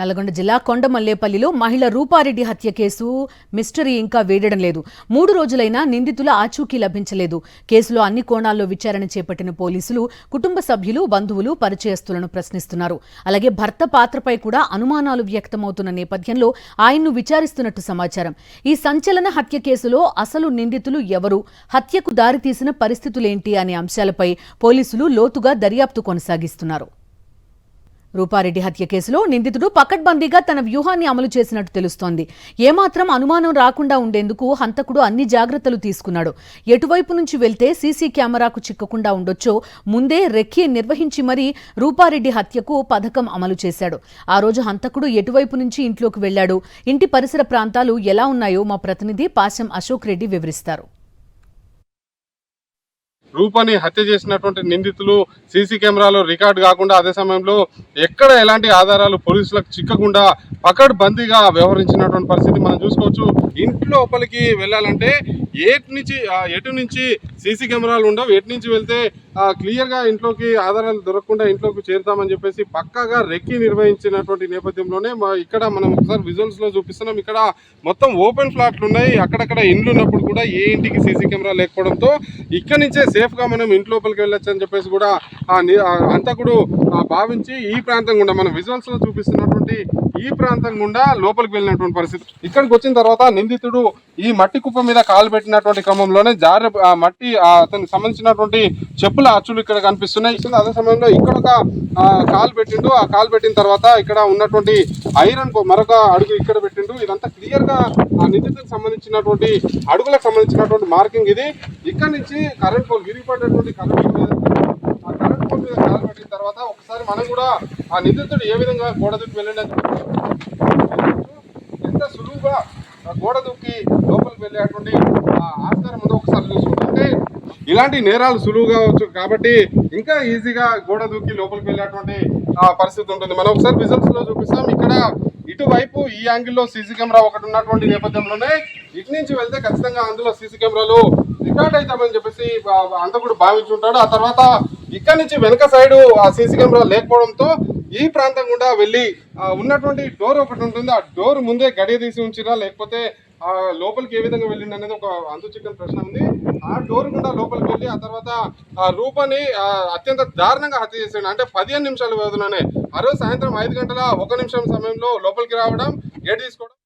నల్గొండ జిల్లా కొండమల్లేపల్లిలో మహిళ రూపారెడ్డి హత్య కేసు మిస్టరీ ఇంకా వేడడం లేదు. 3 రోజులైనా నిందితుల ఆచూకీ లభించలేదు. కేసులో అన్ని కోణాల్లో విచారణ చేపట్టిన పోలీసులు కుటుంబ సభ్యులు, బంధువులు, పరిచయస్తులను ప్రశ్నిస్తున్నారు. అలాగే భర్త పాత్రపై కూడా అనుమానాలు వ్యక్తమవుతున్న నేపథ్యంలో ఆయన్ను విచారిస్తున్నట్టు సమాచారం. ఈ సంచలన హత్య కేసులో అసలు నిందితులు ఎవరు, హత్యకు దారితీసిన పరిస్థితులేంటి అనే అంశాలపై పోలీసులు లోతుగా దర్యాప్తు కొనసాగిస్తున్నారు. రూపారెడ్డి హత్య కేసులో నిందితుడు పకడ్బందీగా తన వ్యూహాన్ని అమలు చేసినట్టు తెలుస్తోంది. ఏమాత్రం అనుమానం రాకుండా ఉండేందుకు హంతకుడు అన్ని జాగ్రత్తలు తీసుకున్నాడు. ఎటువైపు నుంచి వెళ్తే సీసీ కెమెరాకు చిక్కకుండా ఉండొచ్చో ముందే రెక్కి నిర్వహించి మరీ రూపారెడ్డి హత్యకు పథకం అమలు చేశాడు. ఆ రోజు హంతకుడు ఎటువైపు నుంచి ఇంట్లోకి వెళ్లాడు, ఇంటి పరిసర ప్రాంతాలు ఎలా ఉన్నాయో మా ప్రతినిధి పాశం అశోక్ రెడ్డి వివరిస్తారు. రూపని హత్య చేసినటువంటి నిందితులు సీసీ కెమెరాలో రికార్డు కాకుండా అదే సమయంలో ఎక్కడ ఎలాంటి ఆధారాలు పోలీసులకు చిక్కకుండా పకడ్బందీగా వ్యవహరించినటువంటి పరిస్థితి మనం చూసుకోవచ్చు. ఇంట్లోపలికి వెళ్ళాలంటే ఎటు నుంచి సీసీ కెమెరాలు ఉండవు, ఎటు నుంచి వెళ్తే క్లియర్గా ఇంట్లోకి ఆధారాలు దొరకకుండా ఇంట్లోకి చేరుతామని చెప్పేసి పక్కాగా రెక్కి నిర్వహించినటువంటి నేపథ్యంలోనే ఇక్కడ మనం ఒకసారి విజువల్స్లో చూపిస్తున్నాం. ఇక్కడ మొత్తం ఓపెన్ ఫ్లాట్లు ఉన్నాయి. అక్కడక్కడ ఇండ్లు ఉన్నప్పుడు కూడా ఏ ఇంటికి సీసీ కెమెరా లేకపోవడంతో ఇక్కడి నుంచే సేఫ్గా మనం ఇంట్లోపలికి వెళ్ళొచ్చు అని చెప్పేసి కూడా హంతకుడు భావించి ఈ ప్రాంతం గుండా మనం విజువల్స్లో చూపిస్తున్నటువంటి ఈ ప్రాంతం గుండా లోపలికి వెళ్ళినటువంటి పరిస్థితి. ఇక్కడికి వచ్చిన తర్వాత నిందితుడు ఈ మట్టి కుప్ప మీద కాలు పెట్టినటువంటి క్రమంలోనే మట్టి అతనికి సంబంధించినటువంటి చెప్పుల అచ్చులు ఇక్కడ కనిపిస్తున్నాయి. అదే సమయంలో ఇక్కడ ఒక కాలు పెట్టిండు. ఆ కాలు పెట్టిన తర్వాత ఇక్కడ ఉన్నటువంటి ఐరన్ మరొక అడుగు ఇక్కడ పెట్టిండు. ఇదంతా క్లియర్ గా ఆ నిందితులకు సంబంధించినటువంటి అడుగులకు సంబంధించినటువంటి మార్కింగ్ ఇది. ఇక్కడ నుంచి కరెంట్ పోల్ విరిగిపడినటువంటి కరెంట్ పోల్ మీద కాలు పెట్టిన తర్వాత ఒకసారి మనం కూడా ఆ నిందితుడు ఏ విధంగా గోడ దూకి వెళ్ళండి ఎంత సులువుగా గోడ దూకి లోపలికి వెళ్ళేటువంటి ఆస్కారం ఉందో ఒకసారి చూసుకుంటాం. అంటే ఇలాంటి నేరాలు సులువుగా వచ్చు కాబట్టి ఇంకా ఈజీగా గోడ దూకి లోపలికి వెళ్ళేటువంటి పరిస్థితి ఉంటుంది. మనం ఒకసారి విజువల్స్ లో చూపిస్తాం. ఇక్కడ ఇటువైపు ఈ యాంగిల్లో సీసీ కెమెరా ఒకటి ఉన్నటువంటి నేపథ్యంలోనే ఇటు నుంచి వెళ్తే ఖచ్చితంగా అందులో సీసీ కెమెరాలు రికార్డ్ అవుతామని చెప్పేసి అంతకుడు భావించుంటాడు. ఆ తర్వాత ఇక్కడ నుంచి వెనక సైడ్ ఆ సీసీ కెమెరా లేకపోవడంతో ఈ ప్రాంతం గుండా వెళ్ళి ఉన్నటువంటి డోర్ ఒకటి ఉంటుంది. ఆ డోర్ ముందే గడియ తీసి ఉంచిరా లేకపోతే లోపలికి ఏ విధంగా వెళ్ళింది అనేది ఒక అంతు చిక్కని ప్రశ్న ఉంది. ఆ డోర్ గుండా లోపలికి వెళ్ళి ఆ తర్వాత ఆ రూపని అత్యంత దారుణంగా హత్య చేశాడు. అంటే 15 నిమిషాల వ్యవధిలోనే ఆ రోజు సాయంత్రం 5 గంటల 1 నిమిషం సమయంలో లోపలికి రావడం, గేట్ తీసుకోవడం.